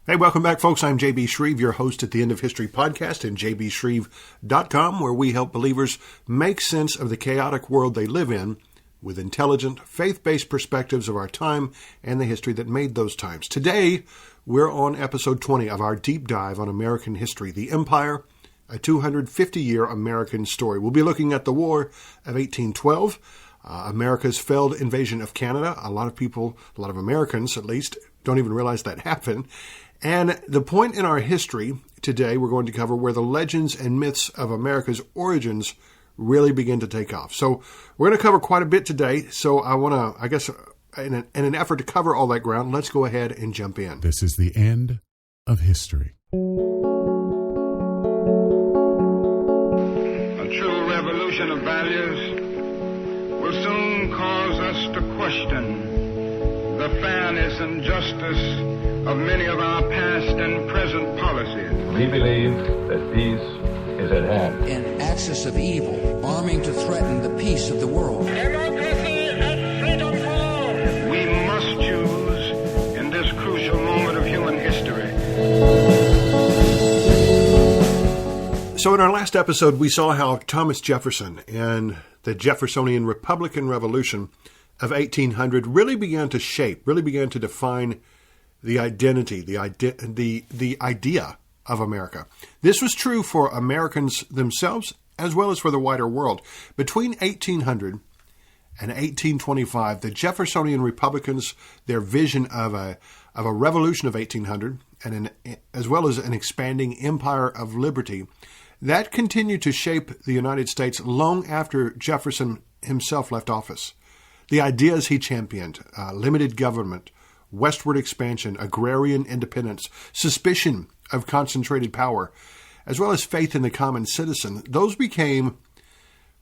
Hey, welcome back, folks. I'm J.B. Shreve, your host at the End of History podcast and jbshreve.com, where we help believers make sense of the chaotic world they live in with intelligent, faith-based perspectives of our time and the history that made those times. Today, we're on episode 20 of our deep dive on American history, the Empire, a 250-year American story. We'll be looking at the War of 1812, America's failed invasion of Canada. A lot of people, a lot of Americans at least, don't even realize that happened. And the point in our history today, we're going to cover where the legends and myths of America's origins really begin to take off. So we're going to cover quite a bit today. So I want to, in an effort to cover all that ground, let's go ahead and jump in. This is the end of history. A true revolution of values will soon cause us to question the fairness and justice of many of our past and present policies. We believe that peace is at hand. An axis of evil, arming to threaten the peace of the world. Democracy and freedom for all. We must choose in this crucial moment of human history. So in our last episode, we saw how Thomas Jefferson and the Jeffersonian Republican Revolution of 1800 really began to shape, really began to define the identity, the idea of America. This was true for Americans themselves as well as for the wider world. Between 1800 and 1825, the Jeffersonian Republicans, their vision of a revolution of 1800, as well as an expanding empire of liberty, that continued to shape the United States long after Jefferson himself left office. The ideas he championed, limited government, westward expansion, agrarian independence, suspicion of concentrated power, as well as faith in the common citizen, those became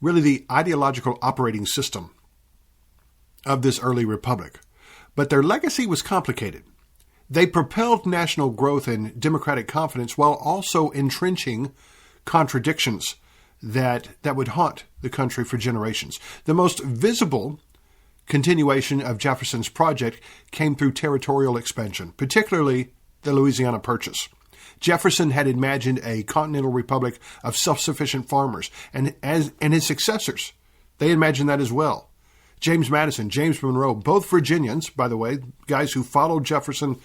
really the ideological operating system of this early republic. But their legacy was complicated. They propelled national growth and democratic confidence while also entrenching contradictions that would haunt the country for generations. The most visible continuation of Jefferson's project came through territorial expansion, particularly the Louisiana Purchase. Jefferson had imagined a continental republic of self-sufficient farmers, and his successors, they imagined that as well. James Madison, James Monroe, both Virginians, by the way, guys who followed Jefferson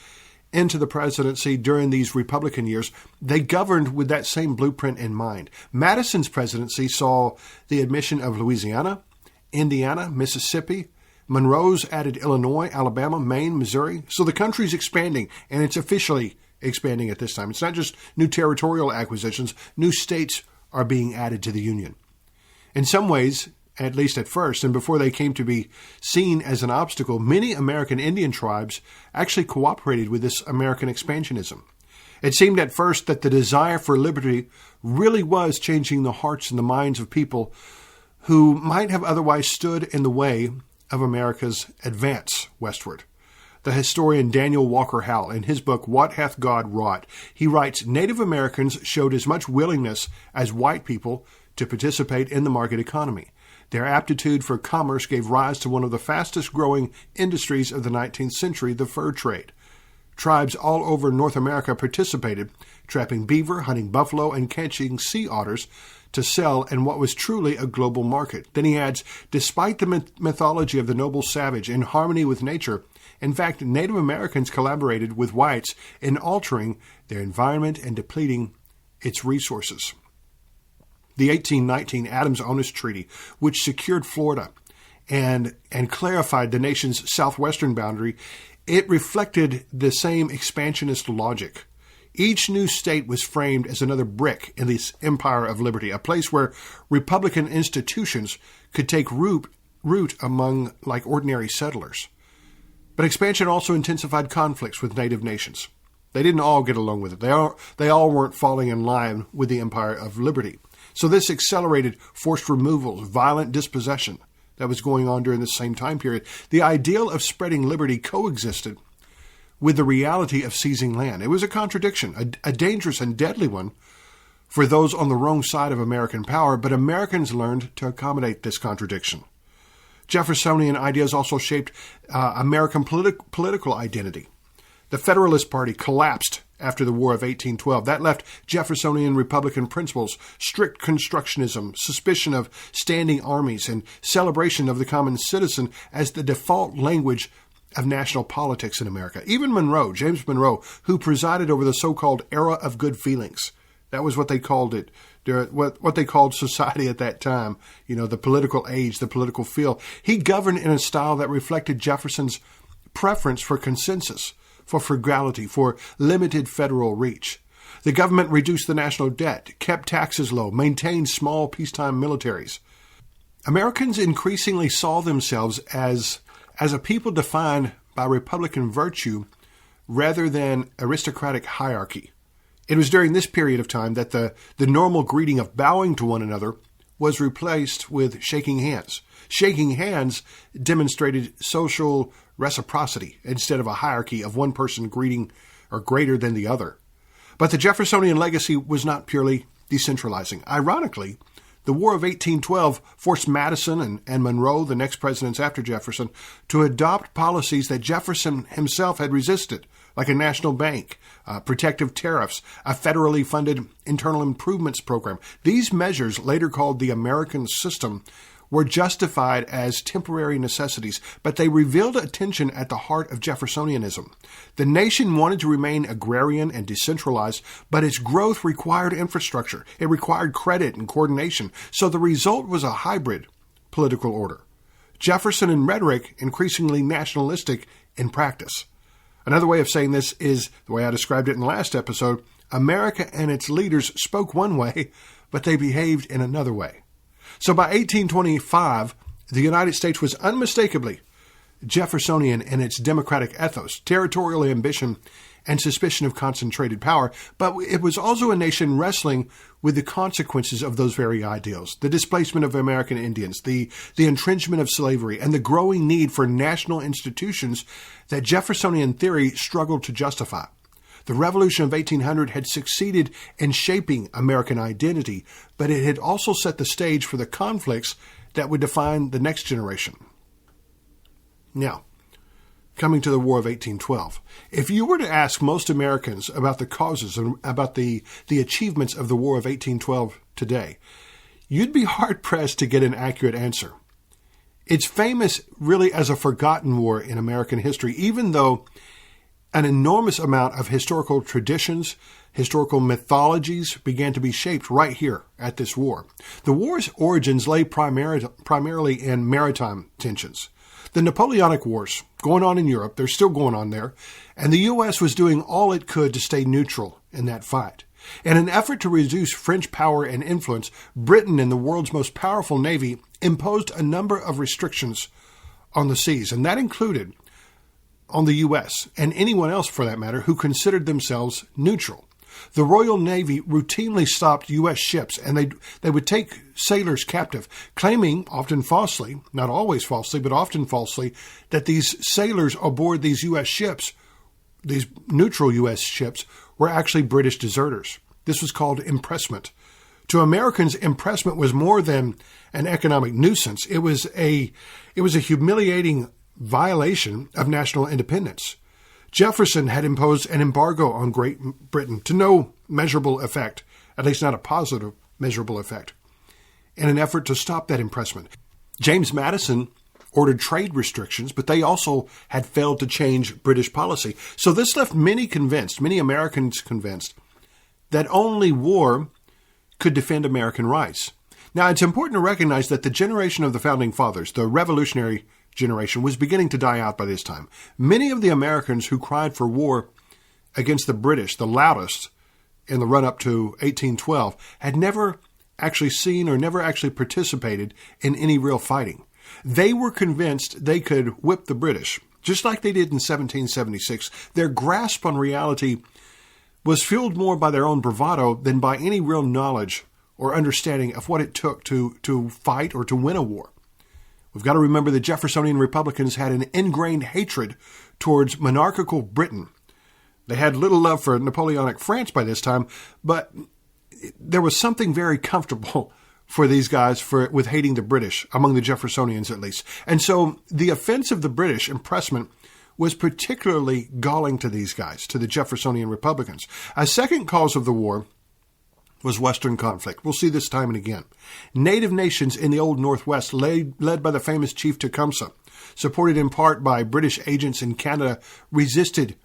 into the presidency during these Republican years, they governed with that same blueprint in mind. Madison's presidency saw the admission of Louisiana, Indiana, Mississippi. Monroe's added Illinois, Alabama, Maine, Missouri. So the country's expanding, and it's officially expanding at this time. It's not just new territorial acquisitions. New states are being added to the Union. In some ways, at least at first, and before they came to be seen as an obstacle, many American Indian tribes actually cooperated with this American expansionism. It seemed at first that the desire for liberty really was changing the hearts and the minds of people who might have otherwise stood in the way of America's advance westward. The historian Daniel Walker Howell, in his book, What Hath God Wrought, he writes, Native Americans showed as much willingness as white people to participate in the market economy. Their aptitude for commerce gave rise to one of the fastest growing industries of the 19th century, the fur trade. Tribes all over North America participated, trapping beaver, hunting buffalo, and catching sea otters to sell in what was truly a global market. Then he adds, despite the mythology of the noble savage in harmony with nature, in fact, Native Americans collaborated with whites in altering their environment and depleting its resources. The 1819 Adams-Onis Treaty, which secured Florida and clarified the nation's southwestern boundary, it reflected the same expansionist logic. Each new state was framed as another brick in this empire of liberty, a place where Republican institutions could take root among like ordinary settlers. But expansion also intensified conflicts with native nations. They didn't all get along with it. They all weren't falling in line with the empire of liberty. So this accelerated forced removals, violent dispossession that was going on during the same time period. The ideal of spreading liberty coexisted with the reality of seizing land. It was a contradiction, a dangerous and deadly one for those on the wrong side of American power, but Americans learned to accommodate this contradiction. Jeffersonian ideas also shaped American political identity. The Federalist Party collapsed after the War of 1812. That left Jeffersonian Republican principles, strict constructionism, suspicion of standing armies, and celebration of the common citizen as the default language of national politics in America. Even Monroe, James Monroe, who presided over the so-called era of good feelings, that was what they called it, what they called society at that time, the political age, the political feel. He governed in a style that reflected Jefferson's preference for consensus, for frugality, for limited federal reach. The government reduced the national debt, kept taxes low, maintained small peacetime militaries. Americans increasingly saw themselves as a people defined by Republican virtue rather than aristocratic hierarchy. It was during this period of time that the normal greeting of bowing to one another was replaced with shaking hands. Shaking hands demonstrated social reciprocity instead of a hierarchy of one person greeting or greater than the other. But the Jeffersonian legacy was not purely decentralizing. Ironically, the War of 1812 forced Madison and Monroe, the next presidents after Jefferson, to adopt policies that Jefferson himself had resisted, like a national bank, protective tariffs, a federally funded internal improvements program. These measures, later called the American System, were justified as temporary necessities, but they revealed a tension at the heart of Jeffersonianism. The nation wanted to remain agrarian and decentralized, but its growth required infrastructure. It required credit and coordination, so the result was a hybrid political order. Jefferson in rhetoric, increasingly nationalistic in practice. Another way of saying this is, the way I described it in the last episode, America and its leaders spoke one way, but they behaved in another way. So by 1825, the United States was unmistakably Jeffersonian in its democratic ethos, territorial ambition, and suspicion of concentrated power, but it was also a nation wrestling with the consequences of those very ideals, the displacement of American Indians, the entrenchment of slavery, and the growing need for national institutions that Jeffersonian theory struggled to justify. The Revolution of 1800 had succeeded in shaping American identity, but it had also set the stage for the conflicts that would define the next generation. Now, coming to the War of 1812, if you were to ask most Americans about the causes and about the achievements of the War of 1812 today, you'd be hard-pressed to get an accurate answer. It's famous really as a forgotten war in American history, even though an enormous amount of historical traditions, historical mythologies began to be shaped right here at this war. The war's origins lay primarily in maritime tensions. The Napoleonic Wars going on in Europe, they're still going on there, and the U.S. was doing all it could to stay neutral in that fight. In an effort to reduce French power and influence, Britain, in the world's most powerful navy, imposed a number of restrictions on the seas, and that included on the U.S. and anyone else, for that matter, who considered themselves neutral. The Royal Navy routinely stopped U.S. ships, and they would take sailors captive, claiming, often falsely, not always falsely, but often falsely, that these sailors aboard these U.S. ships, these neutral U.S. ships, were actually British deserters. This was called impressment. To Americans, impressment was more than an economic nuisance. It was a humiliating violation of national independence. Jefferson had imposed an embargo on Great Britain to no measurable effect, at least not a positive measurable effect, in an effort to stop that impressment. James Madison ordered trade restrictions, but they also had failed to change British policy. So this left many Americans convinced, that only war could defend American rights. Now, it's important to recognize that the generation of the Founding Fathers, the Revolutionary generation, was beginning to die out by this time. Many of the Americans who cried for war against the British, the loudest in the run-up to 1812, had never actually seen or never actually participated in any real fighting. They were convinced they could whip the British, just like they did in 1776. Their grasp on reality was fueled more by their own bravado than by any real knowledge or understanding of what it took to fight or to win a war. We've got to remember the Jeffersonian Republicans had an ingrained hatred towards monarchical Britain. They had little love for Napoleonic France by this time, but there was something very comfortable for these guys with hating the British, among the Jeffersonians at least. And so the offense of the British, impressment, was particularly galling to these guys, to the Jeffersonian Republicans. A second cause of the war was Western conflict. We'll see this time and again. Native nations in the Old Northwest, led by the famous Chief Tecumseh, supported in part by British agents in Canada, resisted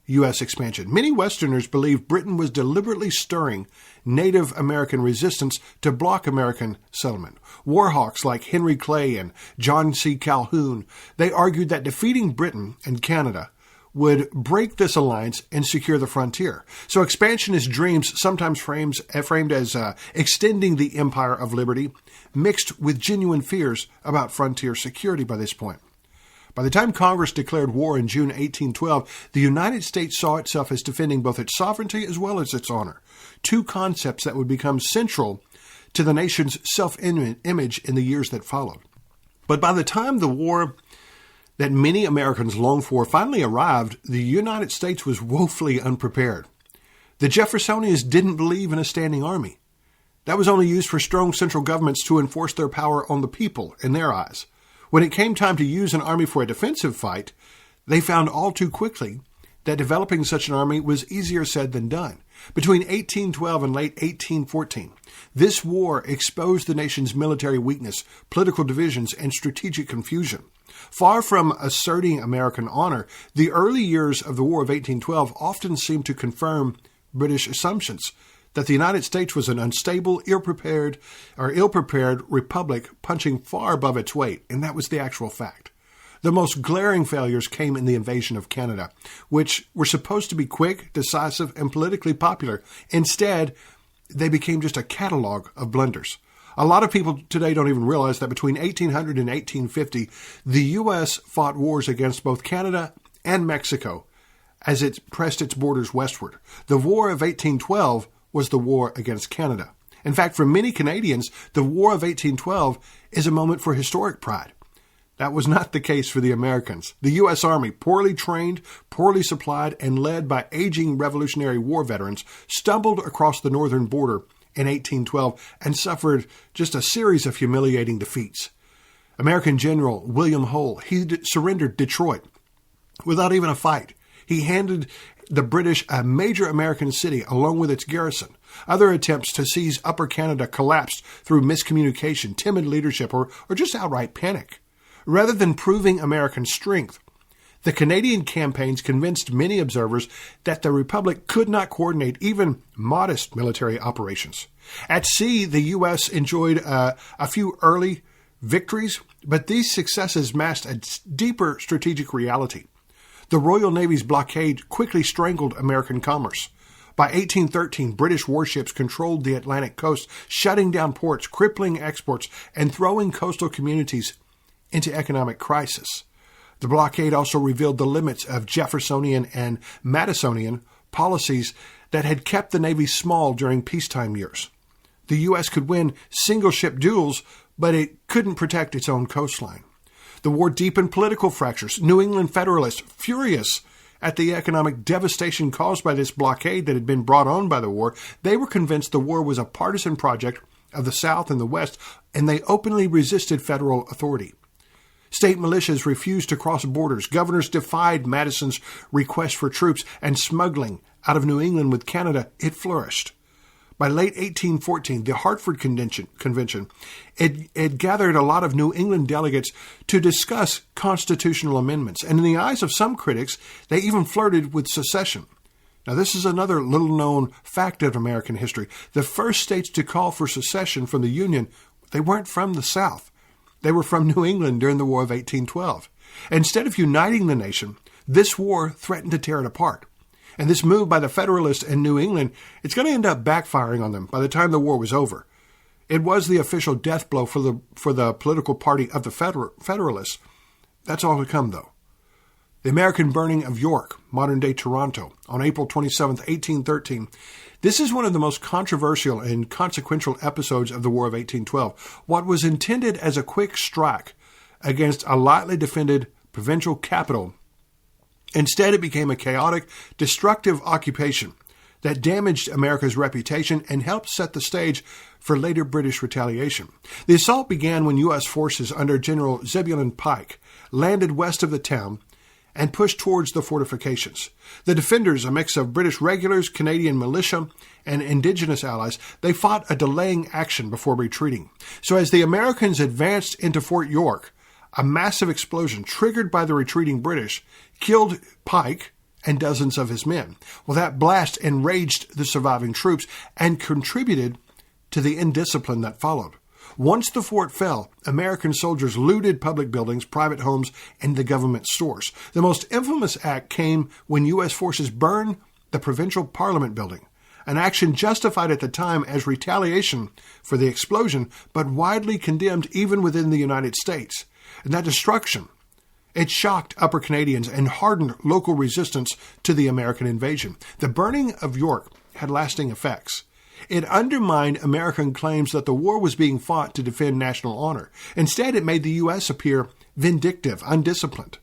U.S. expansion. Many Westerners believed Britain was deliberately stirring Native American resistance to block American settlement. Warhawks like Henry Clay and John C. Calhoun, they argued that defeating Britain and Canada would break this alliance and secure the frontier. So expansionist dreams, sometimes framed as extending the empire of liberty, mixed with genuine fears about frontier security by this point. By the time Congress declared war in June 1812, the United States saw itself as defending both its sovereignty as well as its honor, two concepts that would become central to the nation's self-image in the years that followed. But by the time the war that many Americans longed for finally arrived, the United States was woefully unprepared. The Jeffersonians didn't believe in a standing army. That was only used for strong central governments to enforce their power on the people, in their eyes. When it came time to use an army for a defensive fight, they found all too quickly that developing such an army was easier said than done. Between 1812 and late 1814, this war exposed the nation's military weakness, political divisions, and strategic confusion. Far from asserting American honor, the early years of the War of 1812 often seemed to confirm British assumptions that the United States was an unstable, ill-prepared republic punching far above its weight, and that was the actual fact. The most glaring failures came in the invasion of Canada, which were supposed to be quick, decisive, and politically popular. Instead, they became just a catalog of blunders. A lot of people today don't even realize that between 1800 and 1850, the U.S. fought wars against both Canada and Mexico as it pressed its borders westward. The War of 1812 was the war against Canada. In fact, for many Canadians, the War of 1812 is a moment for historic pride. That was not the case for the Americans. The U.S. Army, poorly trained, poorly supplied, and led by aging Revolutionary War veterans, stumbled across the northern border in 1812 and suffered just a series of humiliating defeats. American General William Hull, he surrendered Detroit without even a fight. He handed the British a major American city along with its garrison. Other attempts to seize Upper Canada collapsed through miscommunication, timid leadership, or just outright panic. Rather than proving American strength, the Canadian campaigns convinced many observers that the Republic could not coordinate even modest military operations. At sea, the U.S. enjoyed a few early victories, but these successes masked a deeper strategic reality. The Royal Navy's blockade quickly strangled American commerce. By 1813, British warships controlled the Atlantic coast, shutting down ports, crippling exports, and throwing coastal communities into economic crisis. The blockade also revealed the limits of Jeffersonian and Madisonian policies that had kept the Navy small during peacetime years. The U.S. could win single-ship duels, but it couldn't protect its own coastline. The war deepened political fractures. New England Federalists, furious at the economic devastation caused by this blockade that had been brought on by the war, they were convinced the war was a partisan project of the South and the West, and they openly resisted federal authority. State militias refused to cross borders. Governors defied Madison's request for troops, and smuggling out of New England with Canada, it flourished. By late 1814, the Hartford Convention, it gathered a lot of New England delegates to discuss constitutional amendments, and in the eyes of some critics, they even flirted with secession. Now, this is another little-known fact of American history. The first states to call for secession from the Union, they weren't from the South. They were from New England during the War of 1812. Instead of uniting the nation, this war threatened to tear it apart. And this move by the Federalists in New England, it's going to end up backfiring on them by the time the war was over. It was the official death blow for the political party of the Federalists. That's all to come, though. The American burning of York, modern-day Toronto, on April 27, 1813. This is one of the most controversial and consequential episodes of the War of 1812. What was intended as a quick strike against a lightly defended provincial capital, instead it became a chaotic, destructive occupation that damaged America's reputation and helped set the stage for later British retaliation. The assault began when U.S. forces under General Zebulon Pike landed west of the town and pushed towards the fortifications. The defenders, a mix of British regulars, Canadian militia, and indigenous allies, they fought a delaying action before retreating. So as the Americans advanced into Fort York, a massive explosion triggered by the retreating British killed Pike and dozens of his men. Well, that blast enraged the surviving troops and contributed to the indiscipline that followed. Once the fort fell, American soldiers looted public buildings, private homes, and the government stores. The most infamous act came when U.S. forces burned the provincial parliament building, an action justified at the time as retaliation for the explosion, but widely condemned even within the United States. And that destruction, it shocked Upper Canadians and hardened local resistance to the American invasion. The burning of York had lasting effects. It undermined American claims that the war was being fought to defend national honor. Instead, it made the U.S. appear vindictive, undisciplined.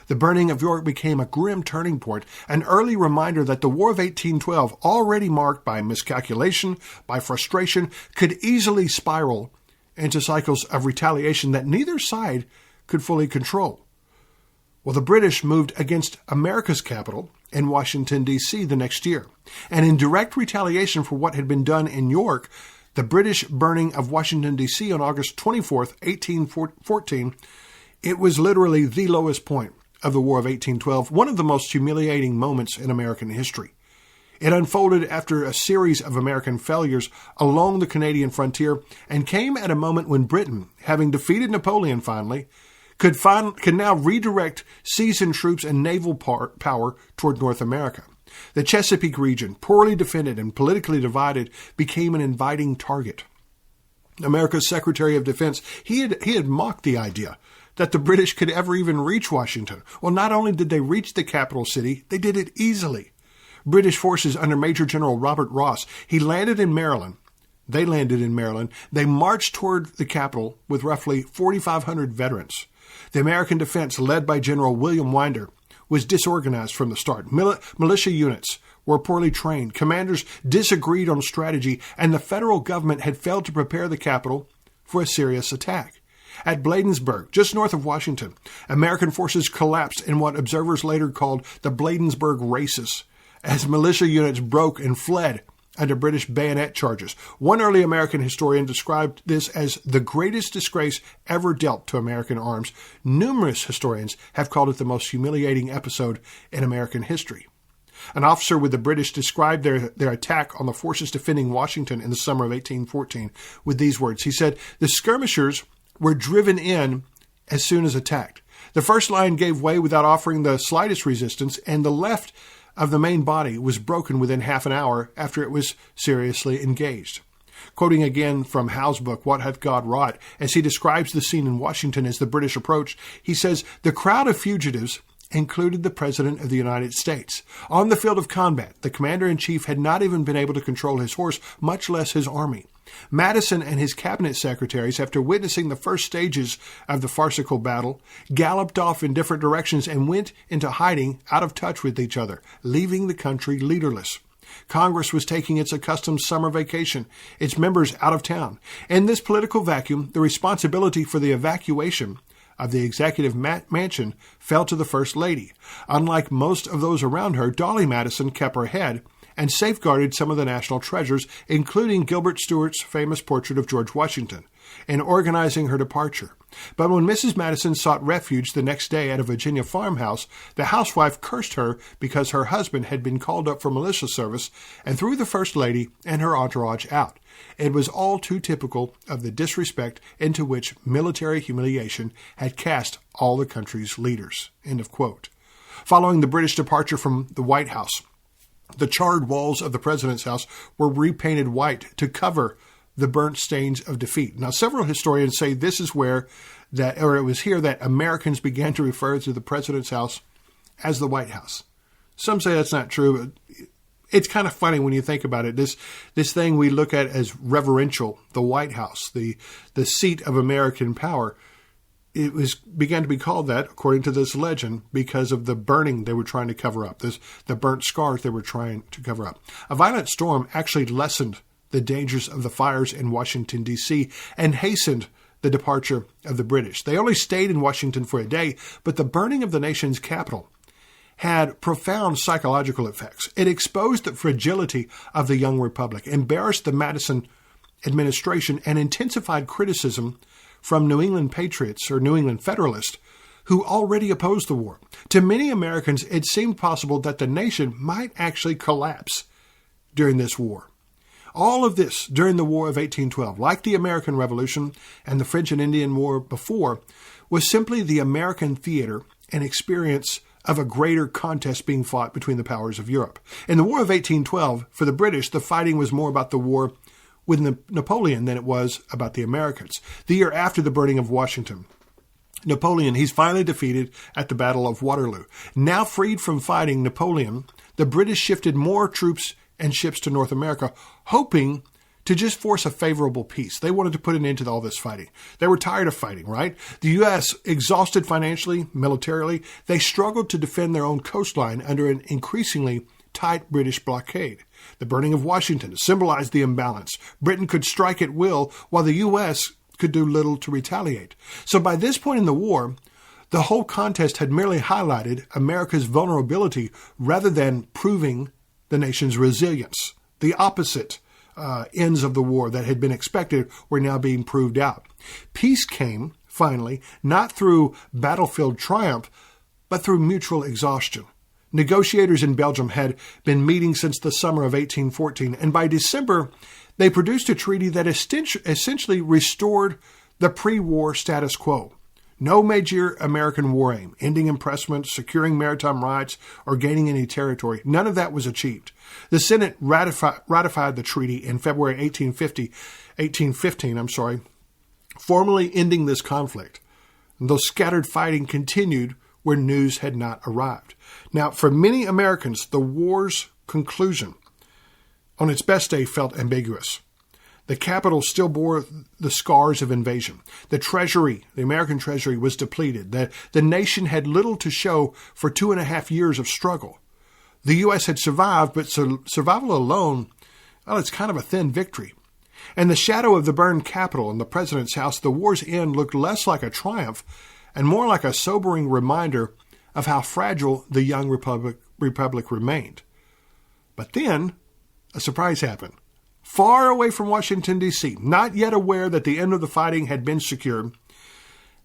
The burning of York became a grim turning point, an early reminder that the War of 1812, already marked by miscalculation, by frustration, could easily spiral into cycles of retaliation that neither side could fully control. Well, the British moved against America's capital in Washington, D.C. the next year. And in direct retaliation for what had been done in York, the British burning of Washington, D.C. on August 24th, 1814, it was literally the lowest point of the War of 1812, one of the most humiliating moments in American history. It unfolded after a series of American failures along the Canadian frontier and came at a moment when Britain, having defeated Napoleon finally, could now redirect seasoned troops and naval power toward North America. The Chesapeake region, poorly defended and politically divided, became an inviting target. America's Secretary of Defense, he had mocked the idea that the British could ever even reach Washington. Well, not only did they reach the capital city, they did it easily. British forces under Major General Robert Ross, he landed in Maryland. They landed in Maryland. They marched toward the capital with roughly 4,500 veterans. The American defense, led by General William Winder, was disorganized from the start. Militia units were poorly trained. Commanders disagreed on strategy, and the federal government had failed to prepare the capital for a serious attack. At Bladensburg, just north of Washington, American forces collapsed in what observers later called the Bladensburg Races, as militia units broke and fled under British bayonet charges. One early American historian described this as the greatest disgrace ever dealt to American arms. Numerous historians have called it the most humiliating episode in American history. An officer with the British described their attack on the forces defending Washington in the summer of 1814 with these words. He said, "The skirmishers were driven in as soon as attacked. The first line gave way without offering the slightest resistance, and the left of the main body was broken within half an hour after it was seriously engaged." Quoting again from Howe's book, What Hath God Wrought, as he describes the scene in Washington as the British approached, he says, "The crowd of fugitives included the President of the United States. On the field of combat, the commander-in-chief had not even been able to control his horse, much less his army. Madison and his cabinet secretaries, after witnessing the first stages of the farcical battle, galloped off in different directions and went into hiding out of touch with each other, leaving the country leaderless. Congress was taking its accustomed summer vacation, its members out of town. In this political vacuum, the responsibility for the evacuation of the executive mansion fell to the First Lady. Unlike most of those around her, Dolly Madison kept her head and safeguarded some of the national treasures, including Gilbert Stuart's famous portrait of George Washington, in organizing her departure. But when Mrs. Madison sought refuge the next day at a Virginia farmhouse, the housewife cursed her because her husband had been called up for militia service and threw the First Lady and her entourage out. It was all too typical of the disrespect into which military humiliation had cast all the country's leaders." End of quote. Following the British departure from the White House, the charred walls of the president's house were repainted white to cover the burnt stains of defeat. Now, several historians say this is it was here that Americans began to refer to the president's house as the White House. Some say that's not true, but it's kind of funny when you think about it. This thing we look at as reverential, the White House, the seat of American power, it began to be called that, according to this legend, because of the burning they were trying to cover up, the burnt scars they were trying to cover up. A violent storm actually lessened the dangers of the fires in Washington, D.C., and hastened the departure of the British. They only stayed in Washington for a day, but the burning of the nation's capital had profound psychological effects. It exposed the fragility of the young republic, embarrassed the Madison administration, and intensified criticism from New England patriots or New England Federalists who already opposed the war. To many Americans, it seemed possible that the nation might actually collapse during this war. All of this during the War of 1812, like the American Revolution and the French and Indian War before, was simply the American theater and experience of a greater contest being fought between the powers of Europe. In the War of 1812, for the British, the fighting was more about the war with Napoleon than it was about the Americans. The year after the burning of Washington, Napoleon, he's finally defeated at the Battle of Waterloo. Now freed from fighting Napoleon, the British shifted more troops and ships to North America, hoping to just force a favorable peace. They wanted to put an end to all this fighting. They were tired of fighting, right? The U.S., exhausted financially, militarily, they struggled to defend their own coastline under an increasingly tight British blockade. The burning of Washington symbolized the imbalance. Britain could strike at will, while the U.S. could do little to retaliate. So by this point in the war, the whole contest had merely highlighted America's vulnerability rather than proving the nation's resilience. The opposite ends of the war that had been expected were now being proved out. Peace came, finally, not through battlefield triumph, but through mutual exhaustion. Negotiators in Belgium had been meeting since the summer of 1814, and by December, they produced a treaty that essentially restored the pre-war status quo. No major American war aim, ending impressment, securing maritime rights, or gaining any territory. None of that was achieved. The Senate ratified the treaty in February 1815, formally ending this conflict. And though scattered fighting continued where news had not arrived. Now, for many Americans, the war's conclusion on its best day felt ambiguous. The capital still bore the scars of invasion. The treasury, the American treasury, was depleted. The nation had little to show for 2.5 years of struggle. The U.S. had survived, but survival alone, well, it's kind of a thin victory. In the shadow of the burned Capitol and the president's house, the war's end looked less like a triumph and more like a sobering reminder of how fragile the young republic remained. But then, a surprise happened. Far away from Washington, D.C., not yet aware that the end of the fighting had been secured,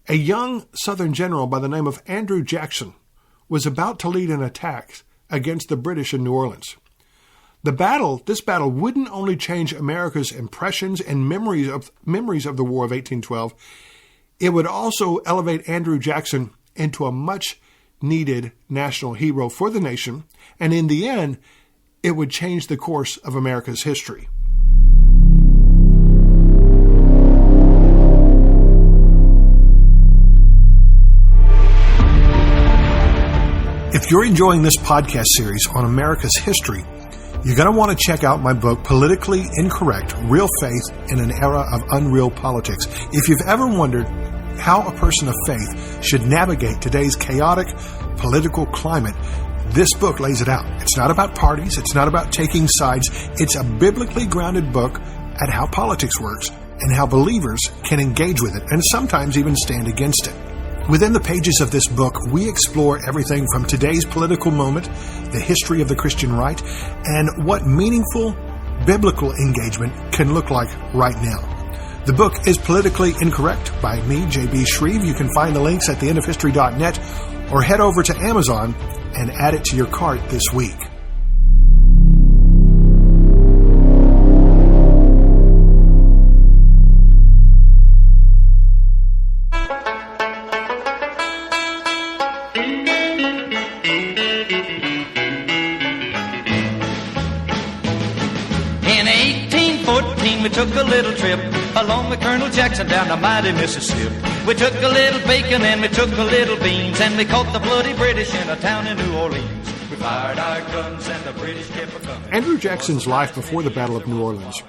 a young Southern general by the name of Andrew Jackson was about to lead an attack against the British in New Orleans. This battle wouldn't only change America's impressions and memories of the War of 1812, it would also elevate Andrew Jackson into a much-needed national hero for the nation, and in the end, it would change the course of America's history. If you're enjoying this podcast series on America's history, you're going to want to check out my book, Politically Incorrect, Real Faith in an Era of Unreal Politics. If you've ever wondered how a person of faith should navigate today's chaotic political climate, this book lays it out. It's not about parties. It's not about taking sides. It's a biblically grounded book at how politics works and how believers can engage with it and sometimes even stand against it. Within the pages of this book, we explore everything from today's political moment, the history of the Christian right, and what meaningful biblical engagement can look like right now. The book is Politically Incorrect by me, J.B. Shreve. You can find the links at theendofhistory.net or head over to Amazon and add it to your cart this week. We took a little trip along with Colonel Jackson down the mighty Mississippi. We took a little bacon and we took a little beans, and we caught the bloody British in a town in New Orleans. We fired our guns and the British kept a-coming. Andrew Jackson's life before the Battle of New Orleans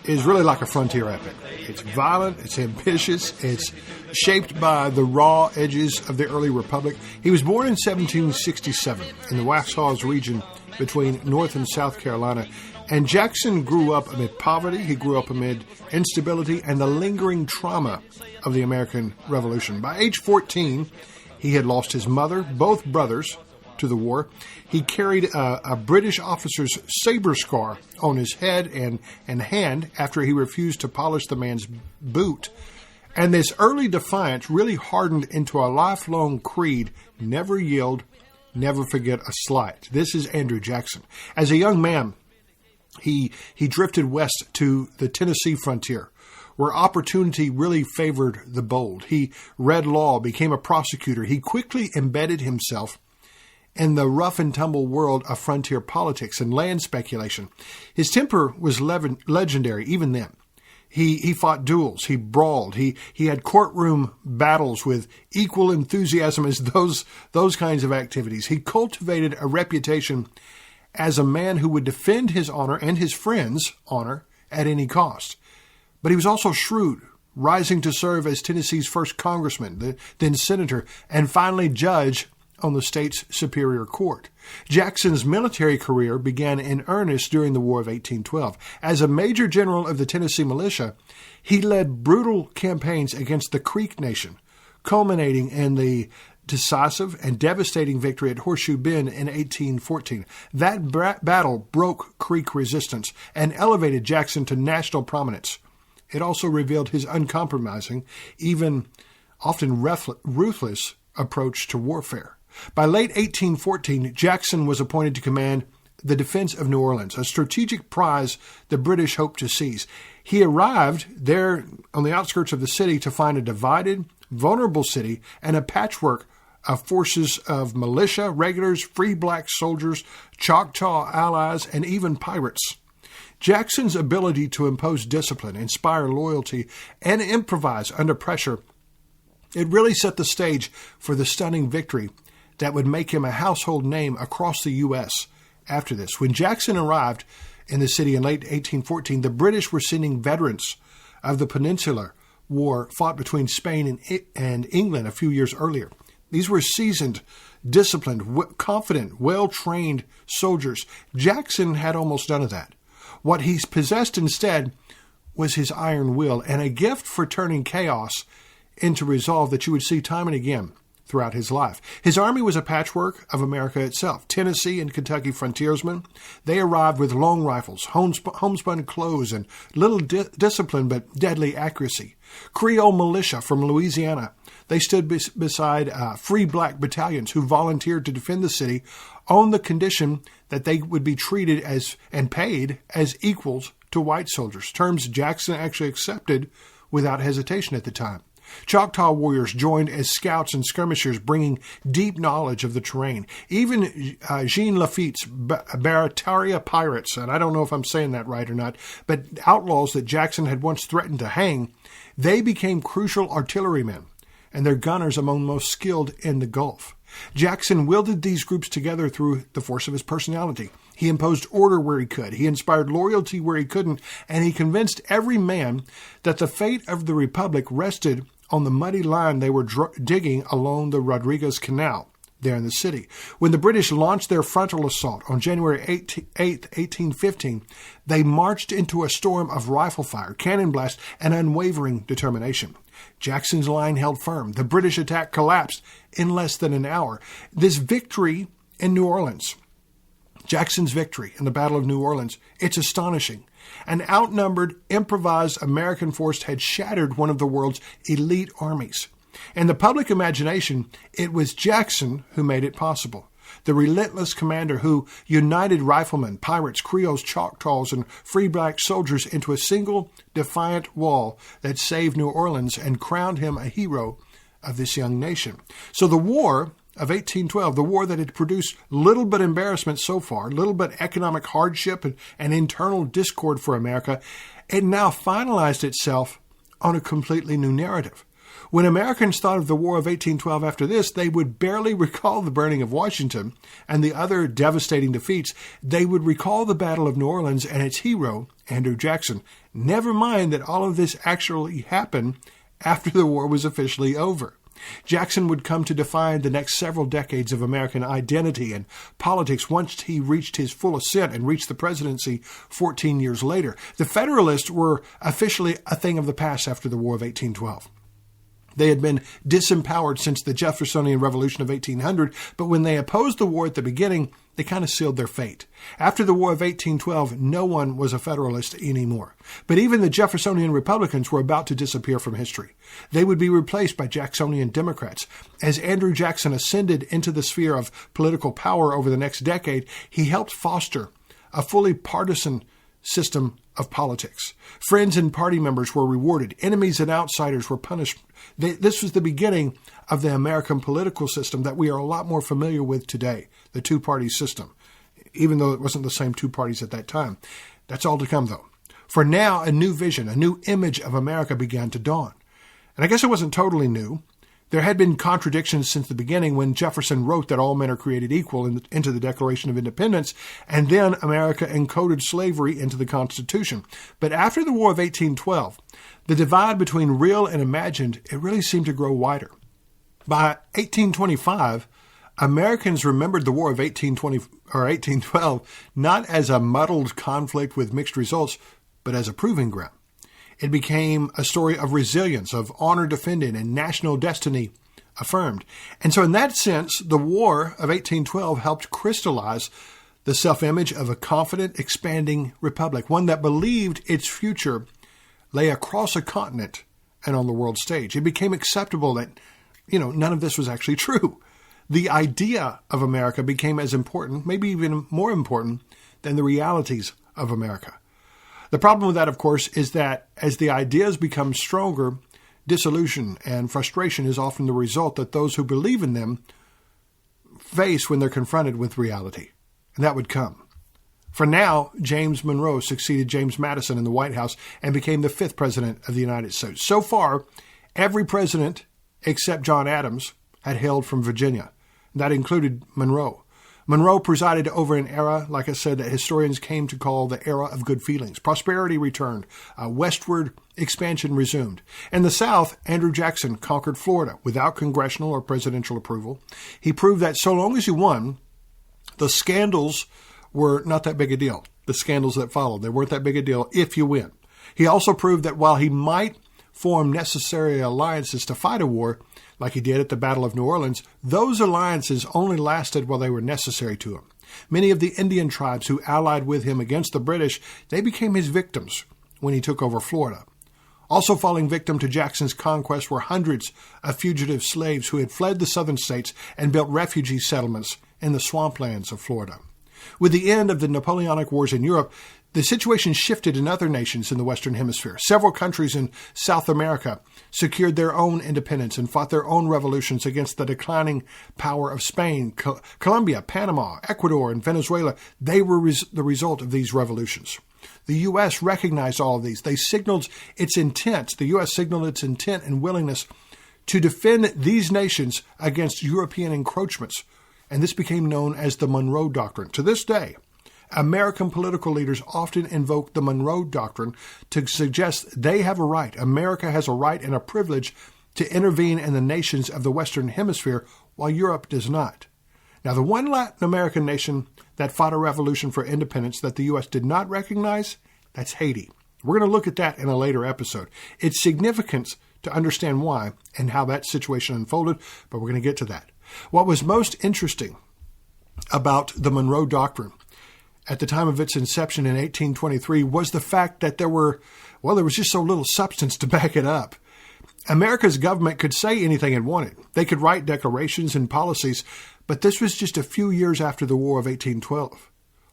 is really like a frontier epic. It's violent, it's ambitious, it's shaped by the raw edges of the early republic. He was born in 1767 in the Waxhaws region between North and South Carolina. And Jackson grew up amid poverty, he grew up amid instability and the lingering trauma of the American Revolution. By age 14, he had lost his mother, both brothers, after the war. He carried a British officer's saber scar on his head and hand after he refused to polish the man's boot. And this early defiance really hardened into a lifelong creed: never yield, never forget a slight. This is Andrew Jackson. As a young man, he drifted west to the Tennessee frontier, where opportunity really favored the bold. He read law, became a prosecutor. He quickly embedded himself in the rough and tumble world of frontier politics and land speculation. His temper was legendary even then. He fought duels. He brawled. He had courtroom battles with equal enthusiasm as those kinds of activities. He cultivated a reputation as a man who would defend his honor and his friends' honor at any cost. But he was also shrewd, rising to serve as Tennessee's first congressman, then senator, and finally judge on the state's superior court. Jackson's military career began in earnest during the War of 1812. As a major general of the Tennessee militia, he led brutal campaigns against the Creek Nation, culminating in the decisive and devastating victory at Horseshoe Bend in 1814. That battle broke Creek resistance and elevated Jackson to national prominence. It also revealed his uncompromising, even often ruthless approach to warfare. By late 1814, Jackson was appointed to command the defense of New Orleans, a strategic prize the British hoped to seize. He arrived there on the outskirts of the city to find a divided, vulnerable city and a patchwork of forces of militia, regulars, free black soldiers, Choctaw allies, and even pirates. Jackson's ability to impose discipline, inspire loyalty, and improvise under pressure, it really set the stage for the stunning victory that would make him a household name across the U.S. after this. When Jackson arrived in the city in late 1814, the British were sending veterans of the Peninsular War fought between Spain and England a few years earlier. These were seasoned, disciplined, confident, well-trained soldiers. Jackson had almost none of that. What he possessed instead was his iron will and a gift for turning chaos into resolve that you would see time and again throughout his life. His army was a patchwork of America itself. Tennessee and Kentucky frontiersmen, they arrived with long rifles, homespun clothes, and little discipline but deadly accuracy. Creole militia from Louisiana, they stood beside free black battalions who volunteered to defend the city on the condition that they would be treated as and paid as equals to white soldiers, terms Jackson actually accepted without hesitation at the time. Choctaw warriors joined as scouts and skirmishers, bringing deep knowledge of the terrain. Even Jean Lafitte's Barataria pirates, and I don't know if I'm saying that right or not, but outlaws that Jackson had once threatened to hang, they became crucial artillerymen and their gunners among the most skilled in the Gulf. Jackson wielded these groups together through the force of his personality. He imposed order where he could. He inspired loyalty where he couldn't, and he convinced every man that the fate of the Republic rested on the muddy line they were digging along the Rodriguez Canal there in the city. When the British launched their frontal assault on January 8, 1815, they marched into a storm of rifle fire, cannon blast, and unwavering determination. Jackson's line held firm. The British attack collapsed in less than an hour. This victory in New Orleans, Jackson's victory in the Battle of New Orleans, it's astonishing. An outnumbered, improvised American force had shattered one of the world's elite armies. In the public imagination, it was Jackson who made it possible. The relentless commander who united riflemen, pirates, Creoles, Choctaws, and free black soldiers into a single defiant wall that saved New Orleans and crowned him a hero of this young nation. So the War of 1812, the war that had produced little but embarrassment so far, little but economic hardship and internal discord for America, it now finalized itself on a completely new narrative. When Americans thought of the War of 1812 after this, they would barely recall the burning of Washington and the other devastating defeats. They would recall the Battle of New Orleans and its hero, Andrew Jackson. Never mind that all of this actually happened after the war was officially over. Jackson would come to define the next several decades of American identity and politics once he reached his full ascent and reached the presidency 14 years later. The Federalists were officially a thing of the past after the War of 1812. They had been disempowered since the Jeffersonian Revolution of 1800, but when they opposed the war at the beginning, they kind of sealed their fate. After the War of 1812, no one was a Federalist anymore. But even the Jeffersonian Republicans were about to disappear from history. They would be replaced by Jacksonian Democrats. As Andrew Jackson ascended into the sphere of political power over the next decade, he helped foster a fully partisan system of politics. Friends and party members were rewarded. Enemies and outsiders were punished. This was the beginning of the American political system that we are a lot more familiar with today, the two-party system, even though it wasn't the same two parties at that time. That's all to come, though. For now, a new vision, a new image of America began to dawn. And I guess it wasn't totally new. There had been contradictions since the beginning when Jefferson wrote that all men are created equal into the Declaration of Independence, and then America encoded slavery into the Constitution. But after the War of 1812, the divide between real and imagined, it really seemed to grow wider. By 1825, Americans remembered the War of 1812 not as a muddled conflict with mixed results, but as a proving ground. It became a story of resilience, of honor defended, and national destiny affirmed. And so in that sense, the War of 1812 helped crystallize the self-image of a confident, expanding republic, one that believed its future lay across a continent and on the world stage. It became acceptable that, none of this was actually true. The idea of America became as important, maybe even more important, than the realities of America. The problem with that, of course, is that as the ideas become stronger, disillusion and frustration is often the result that those who believe in them face when they're confronted with reality. And that would come. For now, James Monroe succeeded James Madison in the White House and became the 5th president of the United States. So far, every president except John Adams had hailed from Virginia. That included Monroe. Monroe presided over an era, like I said, that historians came to call the era of good feelings. Prosperity returned. Westward expansion resumed. In the South, Andrew Jackson conquered Florida without congressional or presidential approval. He proved that so long as you won, the scandals were not that big a deal. The scandals that followed, they weren't that big a deal if you win. He also proved that while he might form necessary alliances to fight a war, like he did at the Battle of New Orleans, those alliances only lasted while they were necessary to him. Many of the Indian tribes who allied with him against the British, they became his victims when he took over Florida. Also falling victim to Jackson's conquest were hundreds of fugitive slaves who had fled the southern states and built refugee settlements in the swamplands of Florida. With the end of the Napoleonic Wars in Europe, the situation shifted in other nations in the Western Hemisphere. Several countries in South America secured their own independence and fought their own revolutions against the declining power of Spain. Colombia, Panama, Ecuador, and Venezuela, they were the result of these revolutions. The U.S. recognized all of these. They signaled its intent. The U.S. signaled its intent and willingness to defend these nations against European encroachments. And this became known as the Monroe Doctrine. To this day, American political leaders often invoke the Monroe Doctrine to suggest they have a right, America has a right and a privilege to intervene in the nations of the Western Hemisphere while Europe does not. Now, the one Latin American nation that fought a revolution for independence that the U.S. did not recognize, that's Haiti. We're going to look at that in a later episode. It's significant to understand why and how that situation unfolded, but we're going to get to that. What was most interesting about the Monroe Doctrine at the time of its inception in 1823 was the fact that there was just so little substance to back it up. America's government could say anything it wanted. They could write declarations and policies, but this was just a few years after the War of 1812.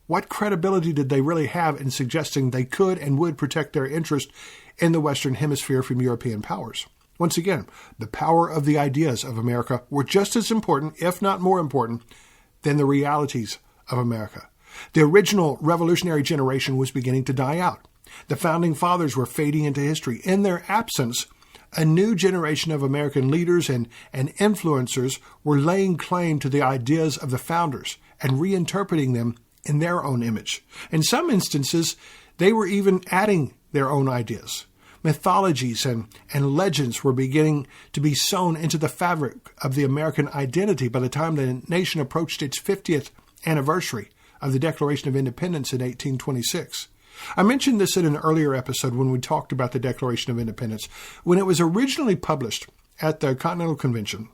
What credibility did they really have in suggesting they could and would protect their interest in the Western Hemisphere from European powers? Once again, the power of the ideas of America were just as important, if not more important, than the realities of America. The original revolutionary generation was beginning to die out. The founding fathers were fading into history. In their absence, a new generation of American leaders and influencers were laying claim to the ideas of the founders and reinterpreting them in their own image. In some instances, they were even adding their own ideas. Mythologies and legends were beginning to be sewn into the fabric of the American identity by the time the nation approached its 50th anniversary of the Declaration of Independence in 1826. I mentioned this in an earlier episode when we talked about the Declaration of Independence. When it was originally published at the Continental Convention,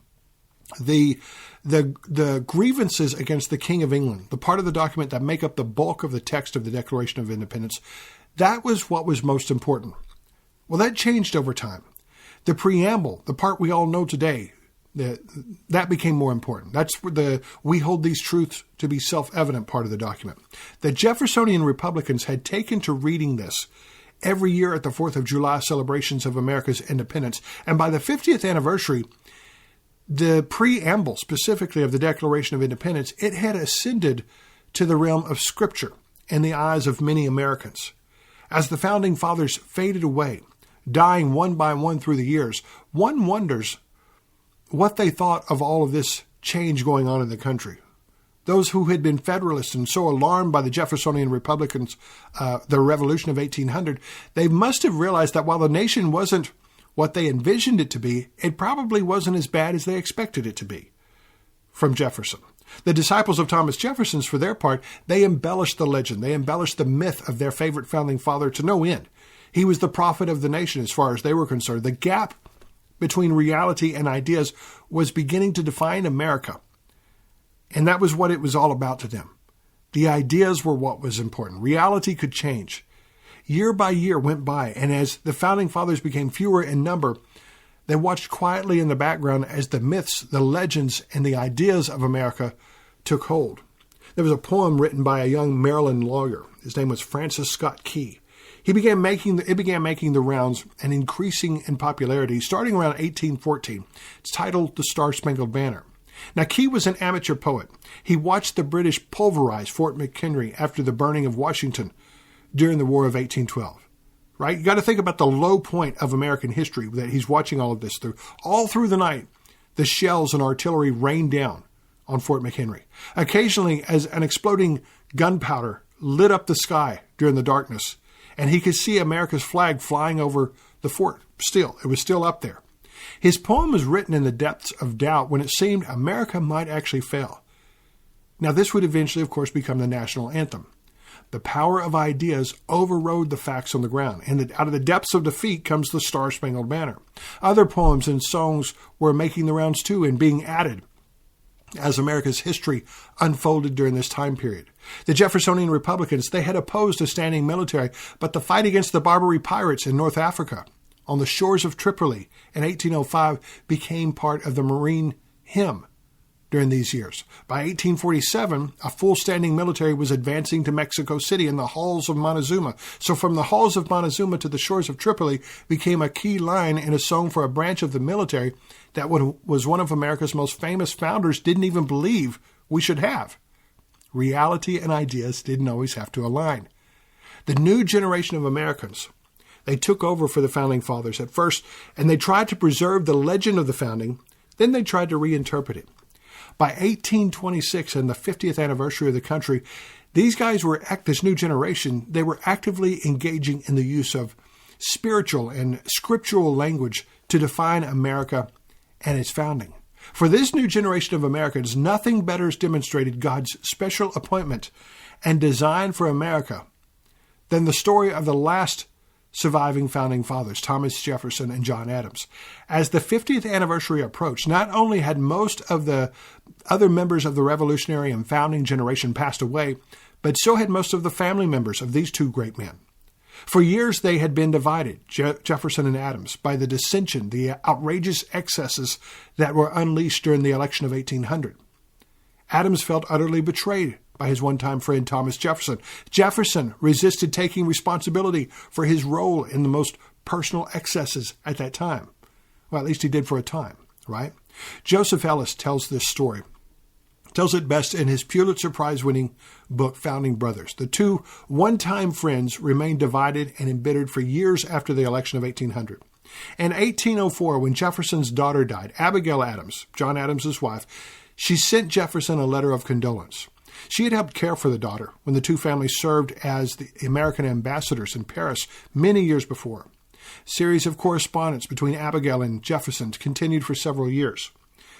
the grievances against the King of England, the part of the document that make up the bulk of the text of the Declaration of Independence, that was what was most important. Well, that changed over time. The preamble, the part we all know today, that became more important. That's the we hold these truths to be self-evident part of the document. The Jeffersonian Republicans had taken to reading this every year at the 4th of July celebrations of America's independence, and by the 50th anniversary, the preamble, specifically of the Declaration of Independence, it had ascended to the realm of Scripture in the eyes of many Americans. As the Founding Fathers faded away, dying one by one through the years, one wonders what they thought of all of this change going on in the country. Those who had been Federalists and so alarmed by the Jeffersonian Republicans, the Revolution of 1800, they must have realized that while the nation wasn't what they envisioned it to be, it probably wasn't as bad as they expected it to be from Jefferson. The disciples of Thomas Jefferson, for their part, they embellished the legend. They embellished the myth of their favorite founding father to no end. He was the prophet of the nation as far as they were concerned. The gap between reality and ideas was beginning to define America. And that was what it was all about to them. The ideas were what was important. Reality could change. Year by year went by, and as the Founding Fathers became fewer in number, they watched quietly in the background as the myths, the legends, and the ideas of America took hold. There was a poem written by a young Maryland lawyer. His name was Francis Scott Key. It began making the rounds and increasing in popularity starting around 1814. It's titled The Star-Spangled Banner. Now, Key was an amateur poet. He watched the British pulverize Fort McHenry after the burning of Washington during the War of 1812. Right? You got to think about the low point of American history that he's watching all of this through. All through the night, the shells and artillery rained down on Fort McHenry. Occasionally, as an exploding gunpowder lit up the sky during the darkness, and he could see America's flag flying over the fort still. It was still up there. His poem was written in the depths of doubt when it seemed America might actually fail. Now, this would eventually, of course, become the national anthem. The power of ideas overrode the facts on the ground, and out of the depths of defeat comes the Star-Spangled Banner. Other poems and songs were making the rounds too and being added as America's history unfolded during this time period. The Jeffersonian Republicans, they had opposed a standing military, but the fight against the Barbary pirates in North Africa on the shores of Tripoli in 1805 became part of the Marine hymn during these years. By 1847, a full standing military was advancing to Mexico City in the halls of Montezuma. So from the halls of Montezuma to the shores of Tripoli became a key line in a song for a branch of the military that was one of America's most famous founders didn't even believe we should have. Reality and ideas didn't always have to align. The new generation of Americans, they took over for the Founding Fathers at first, and they tried to preserve the legend of the founding. Then they tried to reinterpret it. By 1826 and the 50th anniversary of the country, these guys this new generation, they were actively engaging in the use of spiritual and scriptural language to define America and its founding. For this new generation of Americans, nothing better has demonstrated God's special appointment and design for America than the story of the last surviving Founding Fathers, Thomas Jefferson and John Adams. As the 50th anniversary approached, not only had most of the other members of the Revolutionary and Founding generation passed away, but so had most of the family members of these two great men. For years, they had been divided, Jefferson and Adams, by the dissension, the outrageous excesses that were unleashed during the election of 1800. Adams felt utterly betrayed by his one-time friend Thomas Jefferson. Jefferson resisted taking responsibility for his role in the most personal excesses at that time. Well, at least he did for a time, right? Joseph Ellis tells this story. Tells it best in his Pulitzer Prize-winning book, Founding Brothers. The two one-time friends remained divided and embittered for years after the election of 1800. In 1804, when Jefferson's daughter died, Abigail Adams, John Adams' wife, she sent Jefferson a letter of condolence. She had helped care for the daughter when the two families served as the American ambassadors in Paris many years before. A series of correspondence between Abigail and Jefferson continued for several years.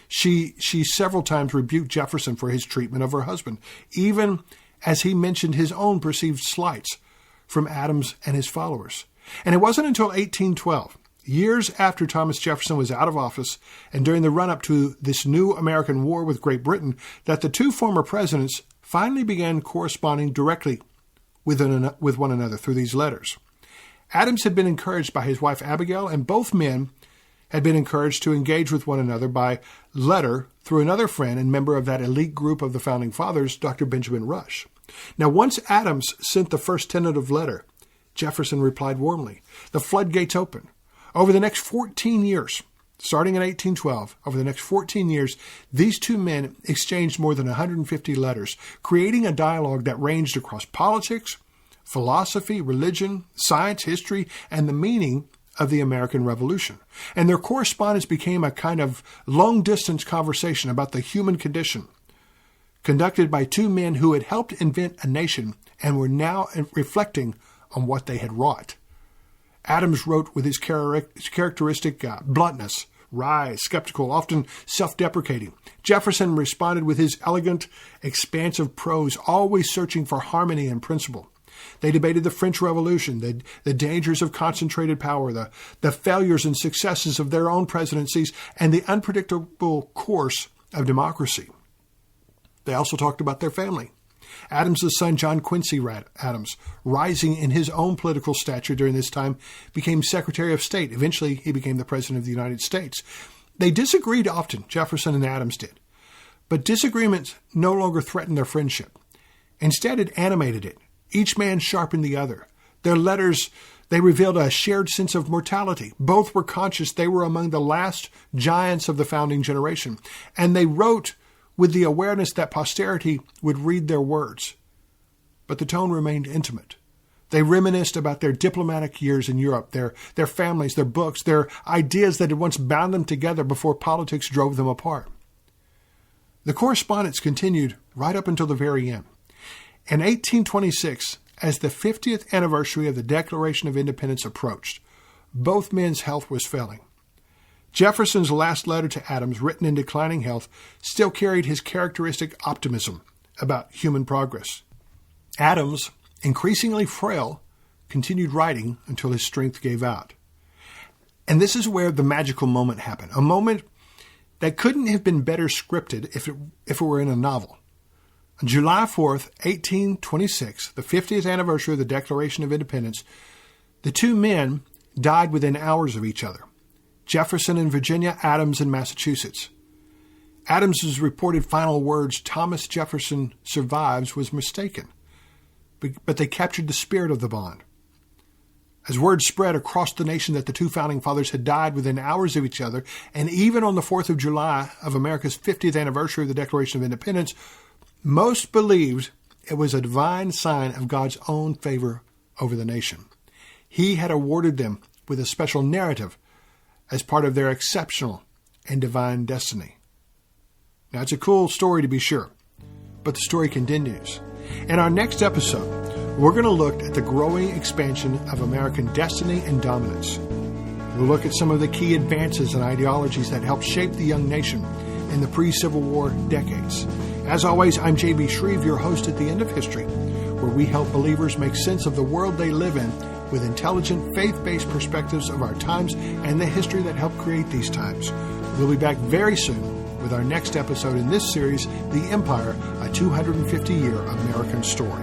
She several times rebuked Jefferson for his treatment of her husband, even as he mentioned his own perceived slights from Adams and his followers. And it wasn't until 1812, Years after Thomas Jefferson was out of office and during the run-up to this new American war with Great Britain, that the two former presidents finally began corresponding directly with one another through these letters. Adams had been encouraged by his wife Abigail, and both men had been encouraged to engage with one another by letter through another friend and member of that elite group of the Founding Fathers, Dr. Benjamin Rush. Now, once Adams sent the first tentative letter, Jefferson replied warmly. The floodgates opened. Over the next 14 years, starting in 1812, over the next 14 years, these two men exchanged more than 150 letters, creating a dialogue that ranged across politics, philosophy, religion, science, history, and the meaning of the American Revolution. And their correspondence became a kind of long-distance conversation about the human condition, conducted by two men who had helped invent a nation and were now reflecting on what they had wrought. Adams wrote with his characteristic bluntness, wry, skeptical, often self-deprecating. Jefferson responded with his elegant, expansive prose, always searching for harmony and principle. They debated the French Revolution, the dangers of concentrated power, the failures and successes of their own presidencies, and the unpredictable course of democracy. They also talked about their family. Adams' son, John Quincy Adams, rising in his own political stature during this time, became Secretary of State. Eventually, he became the President of the United States. They disagreed often, Jefferson and Adams did. But disagreements no longer threatened their friendship. Instead, it animated it. Each man sharpened the other. Their letters, they revealed a shared sense of mortality. Both were conscious they were among the last giants of the founding generation. And they wrote with the awareness that posterity would read their words. But the tone remained intimate. They reminisced about their diplomatic years in Europe, their families, their books, their ideas that had once bound them together before politics drove them apart. The correspondence continued right up until the very end. In 1826, as the 50th anniversary of the Declaration of Independence approached, both men's health was failing. Jefferson's last letter to Adams, written in declining health, still carried his characteristic optimism about human progress. Adams, increasingly frail, continued writing until his strength gave out. And this is where the magical moment happened, a moment that couldn't have been better scripted if it were in a novel. On July 4th, 1826, the 50th anniversary of the Declaration of Independence, the two men died within hours of each other. Jefferson in Virginia, Adams in Massachusetts. Adams's reported final words, "Thomas Jefferson survives," was mistaken, but they captured the spirit of the bond. As word spread across the nation that the two founding fathers had died within hours of each other, and even on the 4th of July of America's 50th anniversary of the Declaration of Independence, most believed it was a divine sign of God's own favor over the nation. He had awarded them with a special narrative as part of their exceptional and divine destiny. Now, it's a cool story to be sure, but the story continues. In our next episode, we're going to look at the growing expansion of American destiny and dominance. We'll look at some of the key advances and ideologies that helped shape the young nation in the pre-Civil War decades. As always, I'm J.B. Shreve, your host at The End of History, where we help believers make sense of the world they live in with intelligent, faith-based perspectives of our times and the history that helped create these times. We'll be back very soon with our next episode in this series, The Empire, a 250-year American story.